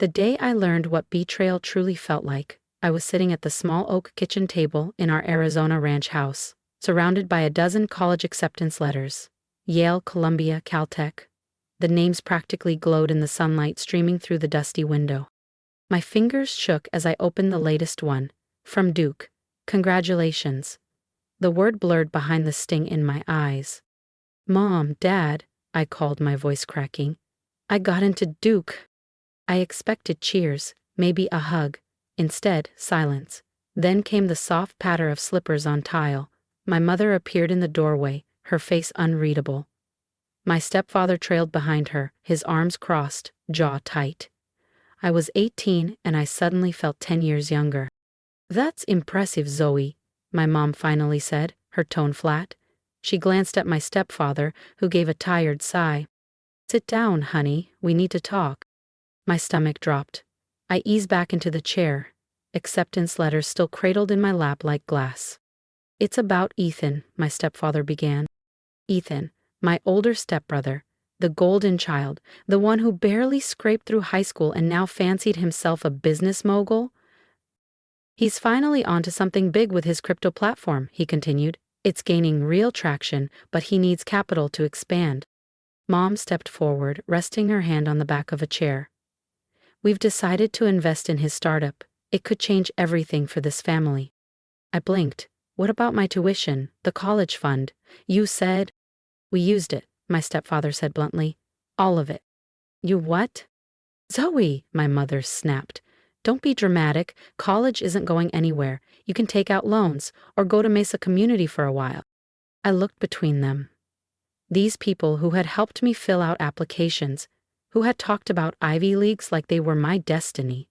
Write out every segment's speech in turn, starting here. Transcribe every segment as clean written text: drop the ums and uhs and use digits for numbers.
The day I learned what betrayal truly felt like, I was sitting at the small oak kitchen table in our Arizona ranch house, surrounded by a dozen college acceptance letters. Yale, Columbia, Caltech. The names practically glowed in the sunlight streaming through the dusty window. My fingers shook as I opened the latest one. From Duke. Congratulations. The word blurred behind the sting in my eyes. Mom, Dad, I called, my voice cracking. I got into Duke. I expected cheers, maybe a hug. Instead, silence. Then came the soft patter of slippers on tile. My mother appeared in the doorway, her face unreadable. My stepfather trailed behind her, his arms crossed, jaw tight. I was 18 and I suddenly felt 10 years younger. That's impressive, Zoe, my mom finally said, her tone flat. She glanced at my stepfather, who gave a tired sigh. Sit down, honey, we need to talk. My stomach dropped. I eased back into the chair, acceptance letters still cradled in my lap like glass. It's about Ethan, my stepfather began. Ethan, my older stepbrother, the golden child, the one who barely scraped through high school and now fancied himself a business mogul. He's finally onto something big with his crypto platform, he continued. It's gaining real traction, but he needs capital to expand. Mom stepped forward, resting her hand on the back of a chair. We've decided to invest in his startup. It could change everything for this family. I blinked. What about my tuition, the college fund? You said... We used it, my stepfather said bluntly. All of it. You what? Zoe, my mother snapped. Don't be dramatic. College isn't going anywhere. You can take out loans, or go to Mesa Community for a while. I looked between them. These people who had helped me fill out applications, who had talked about Ivy Leagues like they were my destiny.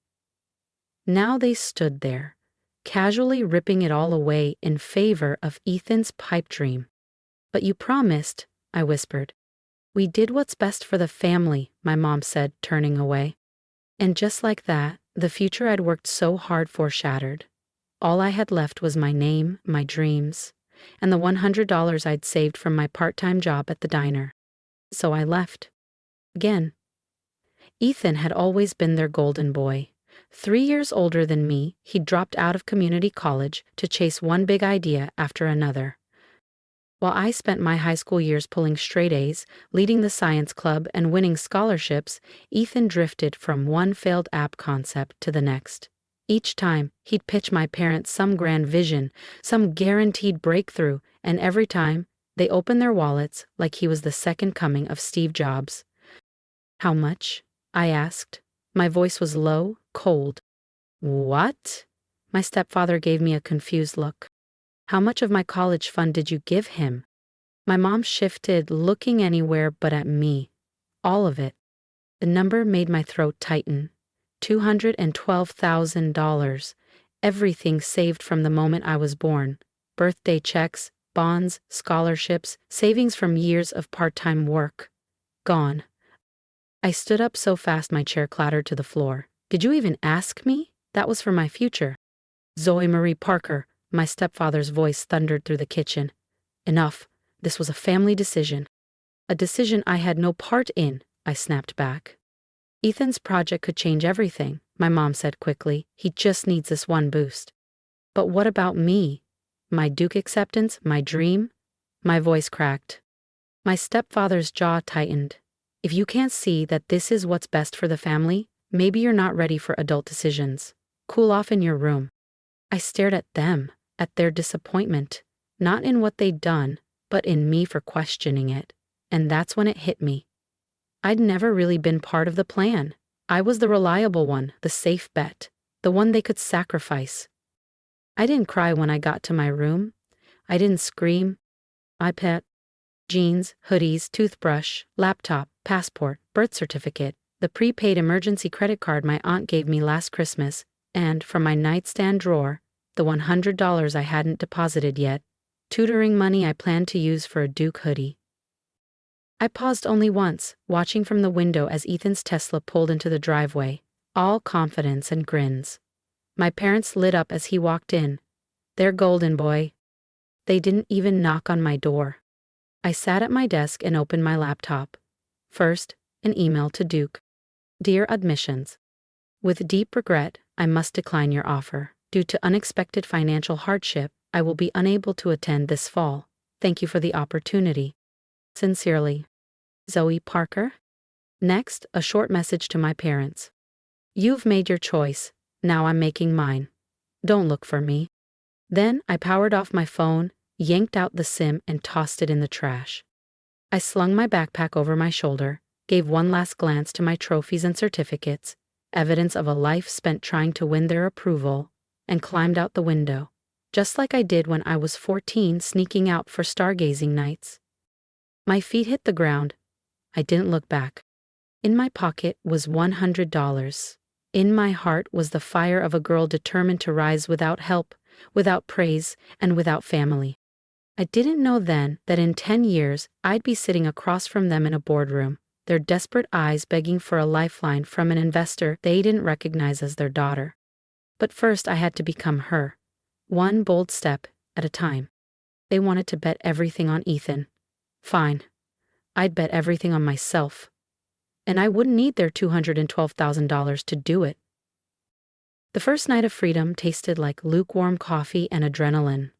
Now they stood there, casually ripping it all away in favor of Ethan's pipe dream. But you promised, I whispered. We did what's best for the family, my mom said, turning away. And just like that, the future I'd worked so hard for shattered. All I had left was my name, my dreams, and the $100 I'd saved from my part-time job at the diner. So I left. Again. Ethan had always been their golden boy. 3 years older than me, he'd dropped out of community college to chase one big idea after another. While I spent my high school years pulling straight A's, leading the science club, and winning scholarships, Ethan drifted from one failed app concept to the next. Each time, he'd pitch my parents some grand vision, some guaranteed breakthrough, and every time, they opened their wallets like he was the second coming of Steve Jobs. How much? I asked. My voice was low, cold. What? My stepfather gave me a confused look. How much of my college fund did you give him? My mom shifted, looking anywhere but at me. All of it. The number made my throat tighten. $212,000. Everything saved from the moment I was born. Birthday checks, bonds, scholarships, savings from years of part-time work. Gone. I stood up so fast my chair clattered to the floor. Did you even ask me? That was for my future. Zoe Marie Parker, my stepfather's voice thundered through the kitchen. Enough. This was a family decision. A decision I had no part in, I snapped back. Ethan's project could change everything, my mom said quickly. He just needs this one boost. But what about me? My Duke acceptance, my dream? My voice cracked. My stepfather's jaw tightened. If you can't see that this is what's best for the family, maybe you're not ready for adult decisions. Cool off in your room. I stared at them, at their disappointment, not in what they'd done, but in me for questioning it. And that's when it hit me. I'd never really been part of the plan. I was the reliable one, the safe bet, the one they could sacrifice. I didn't cry when I got to my room. I didn't scream. iPad, jeans, hoodies, toothbrush, laptop, passport, birth certificate, the prepaid emergency credit card my aunt gave me last Christmas, and, from my nightstand drawer, the $100 I hadn't deposited yet, tutoring money I planned to use for a Duke hoodie. I paused only once, watching from the window as Ethan's Tesla pulled into the driveway, all confidence and grins. My parents lit up as he walked in. Their golden boy. They didn't even knock on my door. I sat at my desk and opened my laptop. First, an email to Duke. Dear Admissions. With deep regret, I must decline your offer. Due to unexpected financial hardship, I will be unable to attend this fall. Thank you for the opportunity. Sincerely, Zoe Parker. Next, a short message to my parents. You've made your choice, now I'm making mine. Don't look for me. Then I powered off my phone, yanked out the SIM, and tossed it in the trash. I slung my backpack over my shoulder, gave one last glance to my trophies and certificates, evidence of a life spent trying to win their approval, and climbed out the window, just like I did when I was 14 sneaking out for stargazing nights. My feet hit the ground. I didn't look back. In my pocket was $100. In my heart was the fire of a girl determined to rise without help, without praise, and without family. I didn't know then that in 10 years I'd be sitting across from them in a boardroom, their desperate eyes begging for a lifeline from an investor they didn't recognize as their daughter. But first I had to become her, one bold step at a time. They wanted to bet everything on Ethan. Fine. I'd bet everything on myself. And I wouldn't need their $212,000 to do it. The first night of freedom tasted like lukewarm coffee and adrenaline.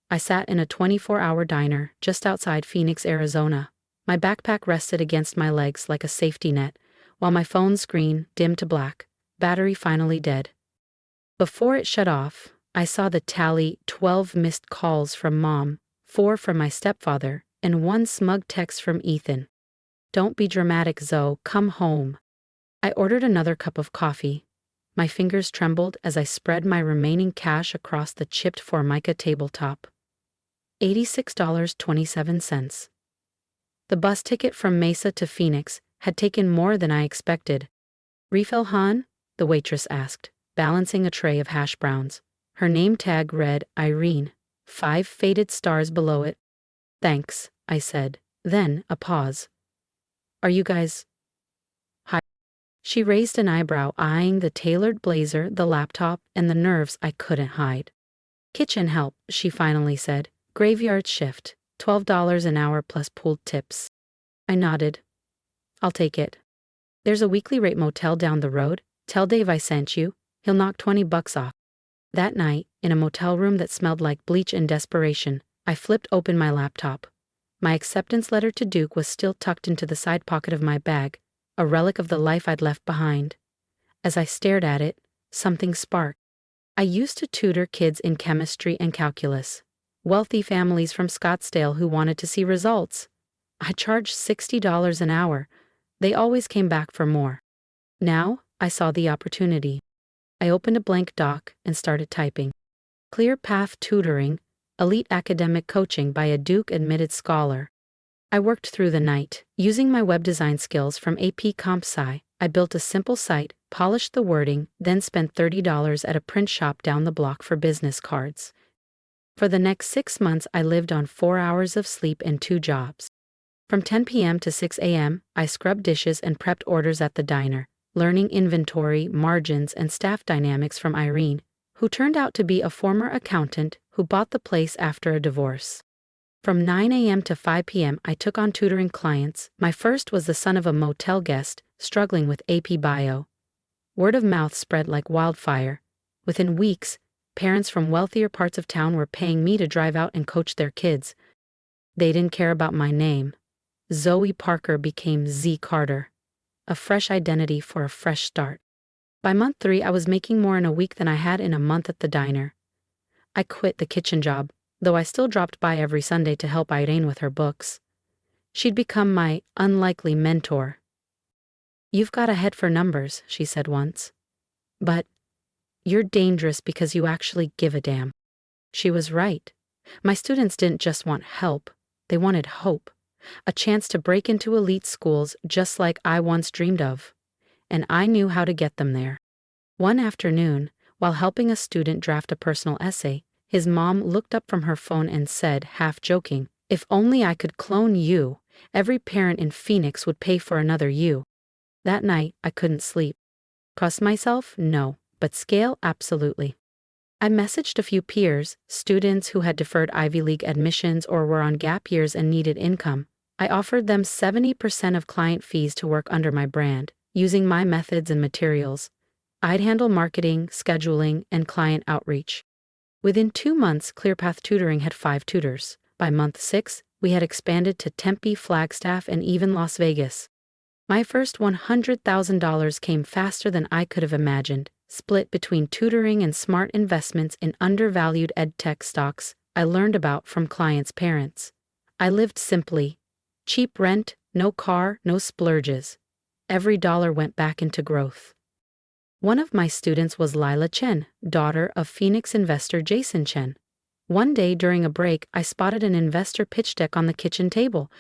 I sat in a 24-hour diner just outside Phoenix, Arizona. My backpack rested against my legs like a safety net, while my phone screen dimmed to black, battery finally dead. Before it shut off, I saw the tally: 12 missed calls from Mom, 4 from my stepfather, and 1 smug text from Ethan. Don't be dramatic, Zoe, come home. I ordered another cup of coffee. My fingers trembled as I spread my remaining cash across the chipped Formica tabletop. $86.27. The bus ticket from Mesa to Phoenix had taken more than I expected. Refill, hon? The waitress asked, balancing a tray of hash browns. Her name tag read Irene, 5 faded stars below it. Thanks, I said. Then, a pause. Are you guys... Hi. She raised an eyebrow, eyeing the tailored blazer, the laptop, and the nerves I couldn't hide. Kitchen help, she finally said. Graveyard shift, $12 an hour plus pooled tips. I nodded. I'll take it. There's a weekly rate motel down the road. Tell Dave I sent you. He'll knock $20 off. That night, in a motel room that smelled like bleach and desperation, I flipped open my laptop. My acceptance letter to Duke was still tucked into the side pocket of my bag, a relic of the life I'd left behind. As I stared at it, something sparked. I used to tutor kids in chemistry and calculus. Wealthy families from Scottsdale who wanted to see results. I charged $60 an hour. They always came back for more. Now, I saw the opportunity. I opened a blank doc and started typing. Clear path tutoring, elite academic coaching by a Duke-admitted scholar. I worked through the night. Using my web design skills from AP Comp Sci, I built a simple site, polished the wording, then spent $30 at a print shop down the block for business cards. For the next 6 months, I lived on 4 hours of sleep and 2 jobs. From 10 p.m. to 6 a.m., I scrubbed dishes and prepped orders at the diner, learning inventory, margins, and staff dynamics from Irene, who turned out to be a former accountant who bought the place after a divorce. From 9 a.m. to 5 p.m., I took on tutoring clients. My first was the son of a motel guest, struggling with AP Bio. Word of mouth spread like wildfire. Within weeks, parents from wealthier parts of town were paying me to drive out and coach their kids. They didn't care about my name. Zoe Parker became Z Carter. A fresh identity for a fresh start. By month 3, I was making more in a week than I had in a month at the diner. I quit the kitchen job, though I still dropped by every Sunday to help Irene with her books. She'd become my unlikely mentor. You've got a head for numbers, she said once. But you're dangerous because you actually give a damn. She was right. My students didn't just want help, they wanted hope. A chance to break into elite schools just like I once dreamed of. And I knew how to get them there. One afternoon, while helping a student draft a personal essay, his mom looked up from her phone and said, half joking, "If only I could clone you, every parent in Phoenix would pay for another you." That night, I couldn't sleep. Cost myself? No. But scale? Absolutely. I messaged a few peers, students who had deferred Ivy League admissions or were on gap years and needed income. I offered them 70% of client fees to work under my brand, using my methods and materials. I'd handle marketing, scheduling, and client outreach. Within 2 months, ClearPath Tutoring had 5 tutors. By month 6, we had expanded to Tempe, Flagstaff, and even Las Vegas. My first $100,000 came faster than I could have imagined, split between tutoring and smart investments in undervalued edtech stocks I learned about from clients' parents. I lived simply. Cheap rent, no car, no splurges. Every dollar went back into growth. One of my students was Lila Chen, daughter of Phoenix investor Jason Chen. One day during a break, I spotted an investor pitch deck on the kitchen table.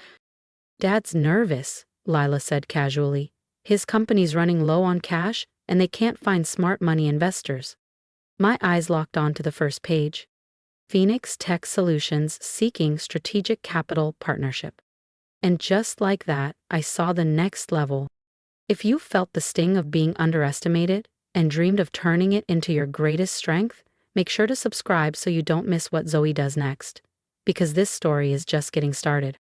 "Dad's nervous," Lila said casually. "His company's running low on cash, and they can't find smart money investors." My eyes locked on to the first page. Phoenix Tech Solutions seeking strategic capital partnership. And just like that, I saw the next level. If you felt the sting of being underestimated and dreamed of turning it into your greatest strength, make sure to subscribe so you don't miss what Zoe does next. Because this story is just getting started.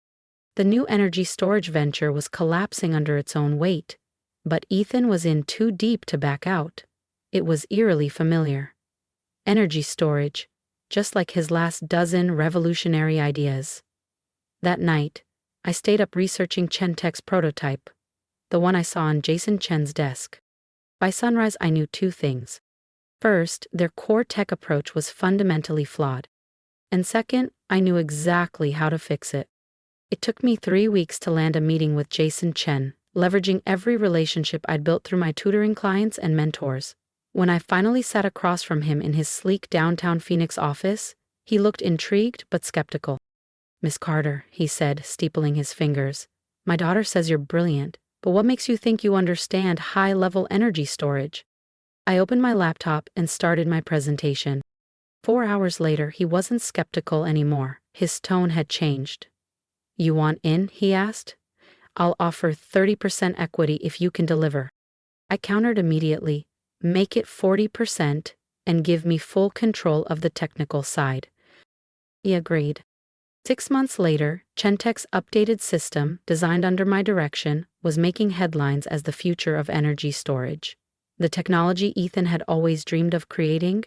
The new energy storage venture was collapsing under its own weight, but Ethan was in too deep to back out. It was eerily familiar. Energy storage, just like his last dozen revolutionary ideas. That night, I stayed up researching Chentech's prototype, the one I saw on Jason Chen's desk. By sunrise, I knew 2 things. First, their core tech approach was fundamentally flawed. And second, I knew exactly how to fix it. It took me 3 weeks to land a meeting with Jason Chen, leveraging every relationship I'd built through my tutoring clients and mentors. When I finally sat across from him in his sleek downtown Phoenix office, he looked intrigued but skeptical. "Miss Carter," he said, steepling his fingers, "my daughter says you're brilliant, but what makes you think you understand high-level energy storage?" I opened my laptop and started my presentation. 4 hours later, he wasn't skeptical anymore. His tone had changed. "You want in?" he asked. "I'll offer 30% equity if you can deliver." I countered immediately. "Make it 40% and give me full control of the technical side." He agreed. 6 months later, Chentech's updated system, designed under my direction, was making headlines as the future of energy storage. The technology Ethan had always dreamed of creating,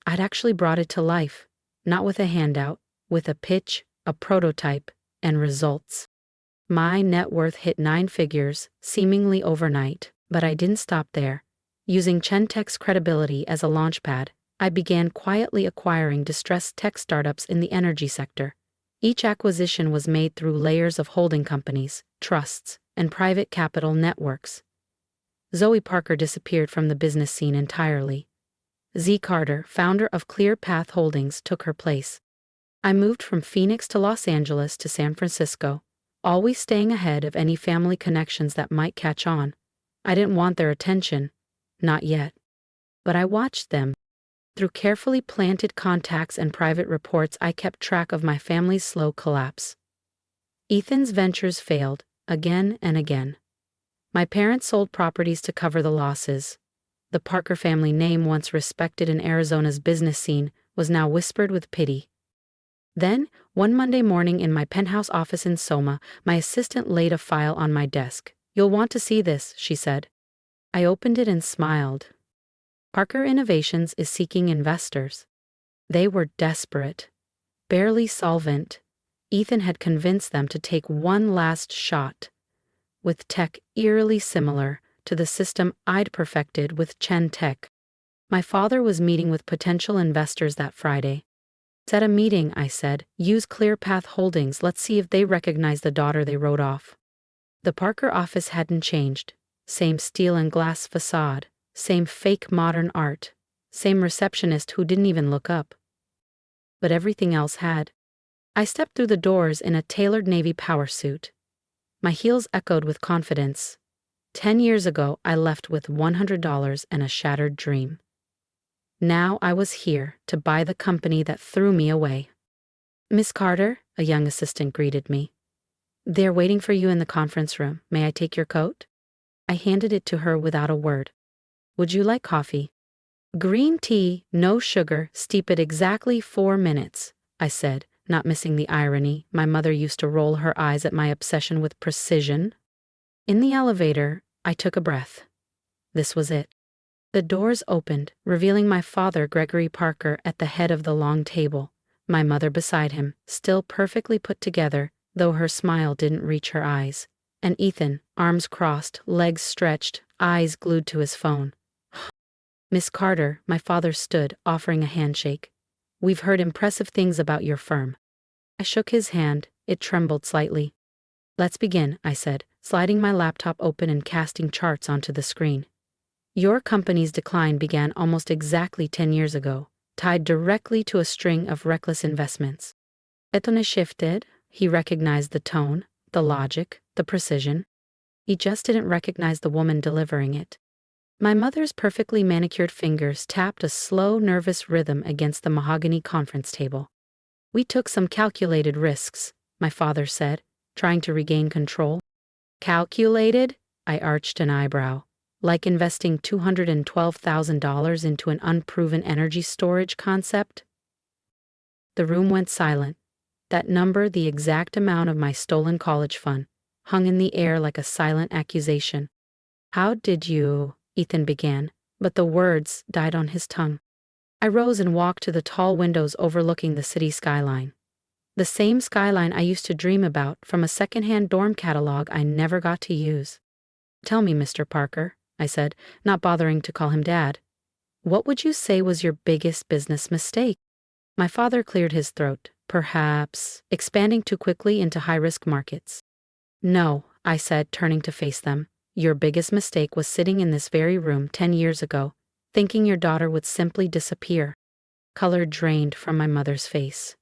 I'd actually brought it to life, not with a handout, with a pitch, a prototype, and results. My net worth hit 9 figures, seemingly overnight, but I didn't stop there. Using Chentech's credibility as a launchpad, I began quietly acquiring distressed tech startups in the energy sector. Each acquisition was made through layers of holding companies, trusts, and private capital networks. Zoe Parker disappeared from the business scene entirely. Z. Carter, founder of ClearPath Holdings, took her place. I moved from Phoenix to Los Angeles to San Francisco, always staying ahead of any family connections that might catch on. I didn't want their attention. Not yet. But I watched them. Through carefully planted contacts and private reports, I kept track of my family's slow collapse. Ethan's ventures failed, again and again. My parents sold properties to cover the losses. The Parker family name, once respected in Arizona's business scene, was now whispered with pity. Then, one Monday morning in my penthouse office in Soma, my assistant laid a file on my desk. "You'll want to see this," she said. I opened it and smiled. Parker Innovations is seeking investors. They were desperate, barely solvent. Ethan had convinced them to take one last shot, with tech eerily similar to the system I'd perfected with Chentech. My father was meeting with potential investors that Friday. "Set a meeting," I said. "Use ClearPath Holdings. Let's see if they recognize the daughter they wrote off." The Parker office hadn't changed. Same steel and glass facade, same fake modern art, same receptionist who didn't even look up. But everything else had. I stepped through the doors in a tailored navy power suit. My heels echoed with confidence. 10 years ago, I left with $100 and a shattered dream. Now I was here to buy the company that threw me away. "Miss Carter," a young assistant greeted me. "They're waiting for you in the conference room. May I take your coat?" I handed it to her without a word. "Would you like coffee?" "Green tea, no sugar, steep it exactly 4 minutes," I said, not missing the irony. My mother used to roll her eyes at my obsession with precision. In the elevator, I took a breath. This was it. The doors opened, revealing my father, Gregory Parker, at the head of the long table, my mother beside him, still perfectly put together, though her smile didn't reach her eyes, and Ethan, arms crossed, legs stretched, eyes glued to his phone. Miss Carter, my father stood, offering a handshake. We've heard impressive things about your firm. I shook his hand, it trembled slightly. Let's begin, I said, sliding my laptop open and casting charts onto the screen. Your company's decline began almost exactly 10 years ago, tied directly to a string of reckless investments. Etone shifted, he recognized the tone, the logic, the precision. He just didn't recognize the woman delivering it. My mother's perfectly manicured fingers tapped a slow, nervous rhythm against the mahogany conference table. We took some calculated risks, my father said, trying to regain control. Calculated? I arched an eyebrow. Like investing $212,000 into an unproven energy storage concept? The room went silent. That number, the exact amount of my stolen college fund, hung in the air like a silent accusation. How did you? Ethan began, but the words died on his tongue. I rose and walked to the tall windows overlooking the city skyline. The same skyline I used to dream about from a secondhand dorm catalog I never got to use. Tell me, Mr. Parker, I said, not bothering to call him Dad. What would you say was your biggest business mistake? My father cleared his throat, perhaps expanding too quickly into high-risk markets. No, I said, turning to face them. Your biggest mistake was sitting in this very room 10 years ago, thinking your daughter would simply disappear. Color drained from my mother's face.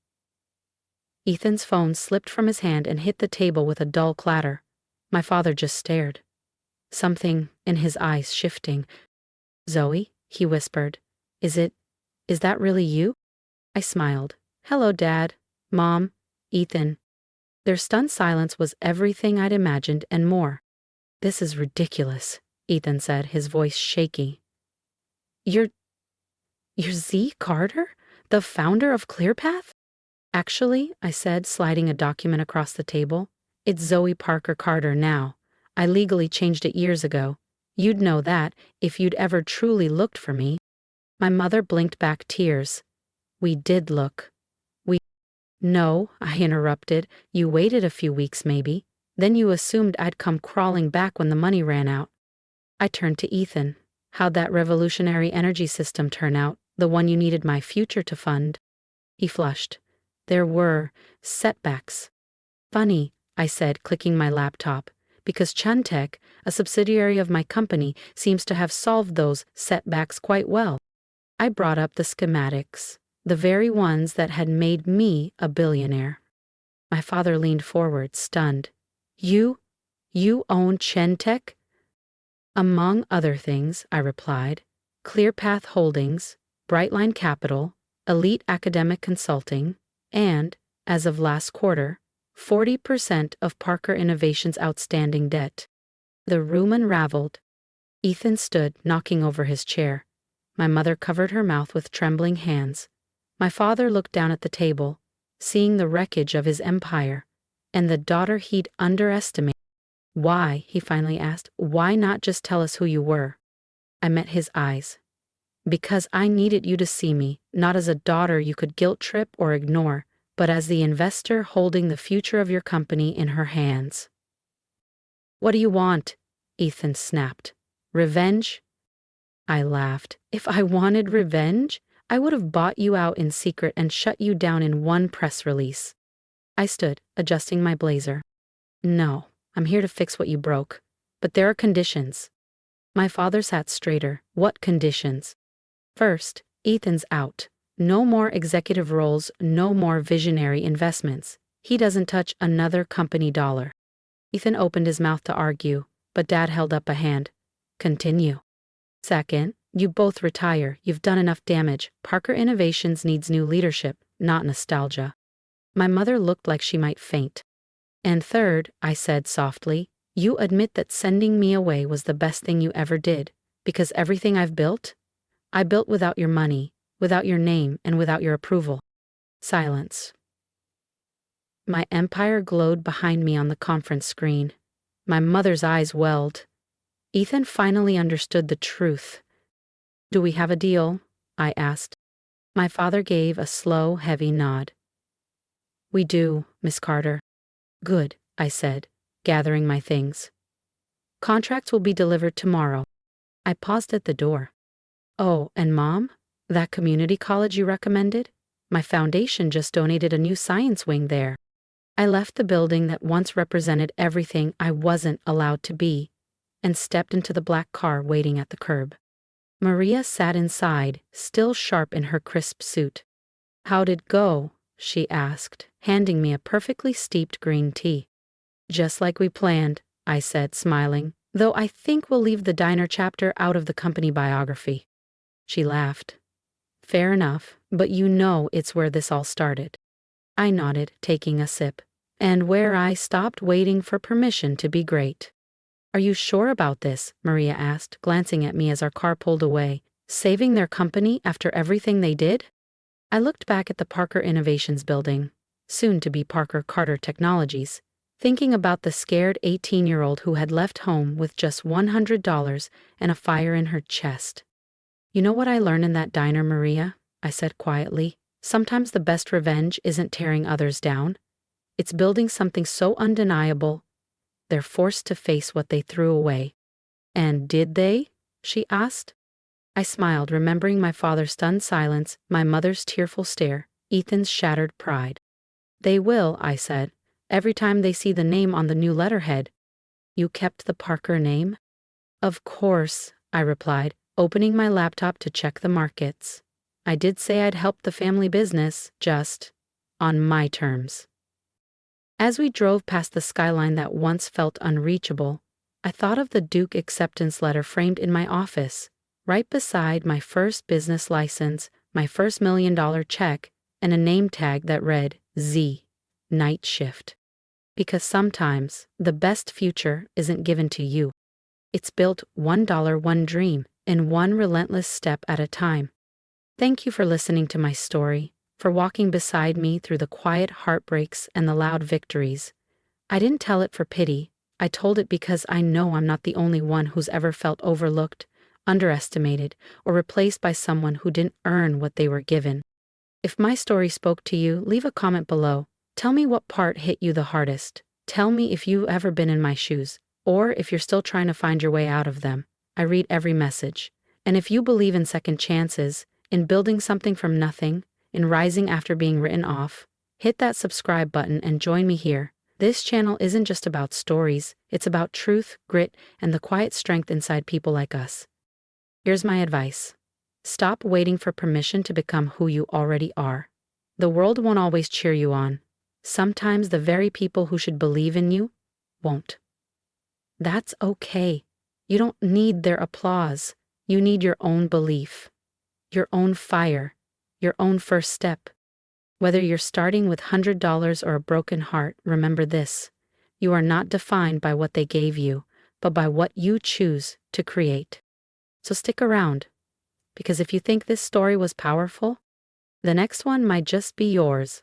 Ethan's phone slipped from his hand and hit the table with a dull clatter. My father just stared. Something in his eyes shifting. Zoe, he whispered. Is that really you? I smiled. Hello, Dad, Mom, Ethan. Their stunned silence was everything I'd imagined and more. This is ridiculous, Ethan said, his voice shaky. You're Z. Carter? The founder of ClearPath? Actually, I said, sliding a document across the table, it's Zoe Parker Carter now. I legally changed it years ago. You'd know that if you'd ever truly looked for me. My mother blinked back tears. We did look. No, I interrupted. You waited a few weeks maybe. Then you assumed I'd come crawling back when the money ran out. I turned to Ethan. How'd that revolutionary energy system turn out, the one you needed my future to fund? He flushed. There were setbacks. Funny, I said, clicking my laptop, because Caltech, a subsidiary of my company, seems to have solved those setbacks quite well. I brought up the schematics, the very ones that had made me a billionaire. My father leaned forward, stunned. You own Caltech? Among other things, I replied. ClearPath Holdings, Brightline Capital, Elite Academic Consulting, and, as of last quarter, 40% of Parker Innovation's outstanding debt. The room unraveled. Ethan stood, knocking over his chair. My mother covered her mouth with trembling hands. My father looked down at the table, seeing the wreckage of his empire, and the daughter he'd underestimated. Why, he finally asked, why not just tell us who you were? I met his eyes. Because I needed you to see me, not as a daughter you could guilt-trip or ignore, but as the investor holding the future of your company in her hands. What do you want? Ethan snapped. Revenge? I laughed. If I wanted revenge, I would have bought you out in secret and shut you down in one press release. I stood, adjusting my blazer. No, I'm here to fix what you broke. But there are conditions. My father sat straighter. What conditions? First, Ethan's out. No more executive roles, no more visionary investments. He doesn't touch another company dollar. Ethan opened his mouth to argue, but Dad held up a hand. Continue. Second, you both retire. You've done enough damage. Parker Innovations needs new leadership, not nostalgia. My mother looked like she might faint. And third, I said softly, you admit that sending me away was the best thing you ever did, because everything I've built, I built without your money, without your name, and without your approval. Silence. My empire glowed behind me on the conference screen. My mother's eyes welled. Ethan finally understood the truth. Do we have a deal? I asked. My father gave a slow, heavy nod. We do, Miss Carter. Good, I said, gathering my things. Contracts will be delivered tomorrow. I paused at the door. Oh, and Mom? That community college you recommended? My foundation just donated a new science wing there. I left the building that once represented everything I wasn't allowed to be, and stepped into the black car waiting at the curb. Maria sat inside, still sharp in her crisp suit. How'd it go? She asked, handing me a perfectly steeped green tea. Just like we planned, I said, smiling, though I think we'll leave the diner chapter out of the company biography. She laughed. Fair enough, but you know it's where this all started. I nodded, taking a sip. And where I stopped waiting for permission to be great. Are you sure about this? Maria asked, glancing at me as our car pulled away. Saving their company after everything they did? I looked back at the Parker Innovations building, soon to be Parker Carter Technologies, thinking about the scared 18-year-old who had left home with just $100 and a fire in her chest. You know what I learned in that diner, Maria? I said quietly. Sometimes the best revenge isn't tearing others down. It's building something so undeniable, they're forced to face what they threw away. And did they? She asked. I smiled, remembering my father's stunned silence, my mother's tearful stare, Ethan's shattered pride. They will, I said, every time they see the name on the new letterhead. You kept the Parker name? Of course, I replied, opening my laptop to check the markets. I did say I'd help the family business, just on my terms. As we drove past the skyline that once felt unreachable, I thought of the Duke acceptance letter framed in my office, right beside my first business license, my first $1 million check, and a name tag that read Z, Night Shift. Because sometimes the best future isn't given to you. It's built $1 one dream, in one relentless step at a time. Thank you for listening to my story, for walking beside me through the quiet heartbreaks and the loud victories. I didn't tell it for pity. I told it because I know I'm not the only one who's ever felt overlooked, underestimated, or replaced by someone who didn't earn what they were given. If my story spoke to you, leave a comment below. Tell me what part hit you the hardest. Tell me if you've ever been in my shoes, or if you're still trying to find your way out of them. I read every message. And if you believe in second chances, in building something from nothing, in rising after being written off, hit that subscribe button and join me here. This channel isn't just about stories, it's about truth, grit, and the quiet strength inside people like us. Here's my advice. Stop waiting for permission to become who you already are. The world won't always cheer you on. Sometimes the very people who should believe in you won't. That's okay. You don't need their applause. You need your own belief, your own fire, your own first step. Whether you're starting with $100 or a broken heart, remember this. You are not defined by what they gave you, but by what you choose to create. So stick around, because if you think this story was powerful, the next one might just be yours.